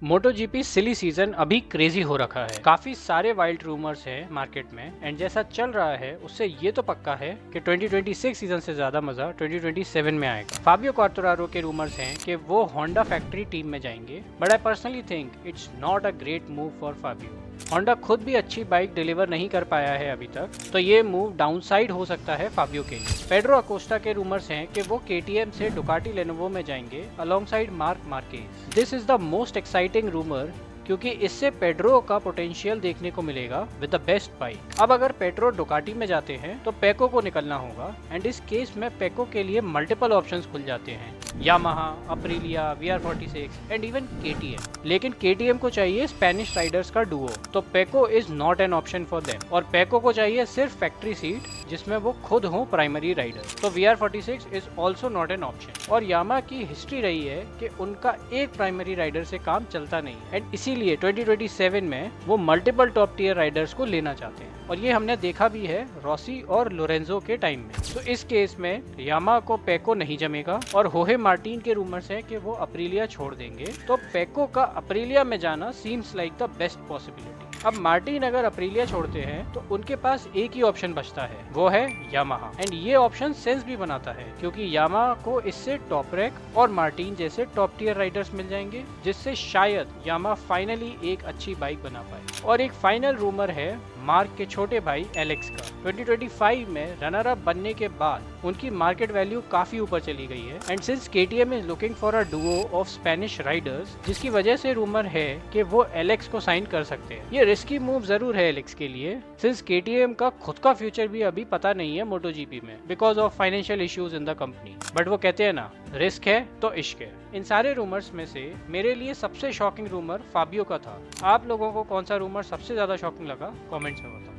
मोटो GP सिली season अभी crazy हो रखा है। काफी सारे वाइल्ड रूमर्स हैं मार्केट में एंड जैसा चल रहा है उससे ये तो पक्का है कि 2026 सीजन से ज्यादा मजा 2027 में आएगा। फाबियो क्वार्टरारो के रूमर्स हैं कि वो होंडा फैक्ट्री टीम में जाएंगे, but I personally think it's not a great move for Fabio. Honda खुद भी अच्छी बाइक डिलीवर नहीं कर पाया है अभी तक, तो ये मूव डाउनसाइड हो सकता है फाबियो के लिए। पेड्रो अकोस्टा के रूमर्स हैं कि वो केटीएम से डुकाटी लेनोवो में जाएंगे alongside mark Marquez. This is the most exciting rumour क्योंकि इससे पेड्रो का पोटेंशियल देखने को मिलेगा विद द बेस्ट बाइक। अब अगर पेड्रो डुकाटी में जाते हैं तो पेको को निकलना होगा एंड इस केस में पेको के लिए मल्टीपल ऑप्शंस खुल जाते हैं, Yamaha, Aprilia, VR46 and even KTM. लेकिन केटीएम को चाहिए स्पेनिश राइडर्स का डुओ, तो phaco is not an option for them. और पेको को चाहिए सिर्फ फैक्ट्री सीट जिसमें वो खुद हो प्राइमरी राइडर, तो VR46 is also not an option. और यामा की हिस्ट्री रही है कि उनका एक प्राइमरी राइडर से काम चलता नहीं एंड इसीलिए 2027 में वो मल्टीपल टॉप टियर राइडर्स को लेना चाहते हैं, और ये हमने देखा भी है रॉसी और लोरेंजो के टाइम में। तो इस केस में यामा को पेको नहीं जमेगा और होहे मार्टिन के रूमर्स हैं कि वो अप्रिलिया छोड़ देंगे, तो पेको का अप्रिलिया में जाना seems like the best possibility. अब मार्टिन अगर अप्रिलिया छोड़ते हैं तो उनके पास एक ही ऑप्शन बचता है, वो है यामाहा। एंड ये ऑप्शन सेंस भी बनाता है क्योंकि यामाहा को इससे टॉप रैक और मार्टिन जैसे टॉप टियर राइडर्स मिल जाएंगे, जिससे शायद यामाहा फाइनली एक अच्छी बाइक बना पाए। और एक फाइनल रूमर है मार्क के छोटे भाई एलेक्स का। 2025 में रनर अप बनने के बाद उनकी मार्केट वैल्यू काफी ऊपर चली गई है and since KTM is looking for a duo of Spanish Riders, जिसकी वजह से रूमर है कि वो एलेक्स को साइन कर सकते हैं। ये रिस्की मूव जरूर है एलेक्स के लिए, सिंस केटीएम का खुद का फ्यूचर भी अभी पता नहीं है मोटो जीपी में because of financial issues in the company. But वो कहते हैं ना, रिस्क है तो इश्क है। इन सारे रूमर्स में से मेरे लिए सबसे शॉकिंग रूमर फाबियो का था। आप लोगों को कौन सा रूमर सबसे ज्यादा शॉकिंग लगा, कमेंट्स में बताओ।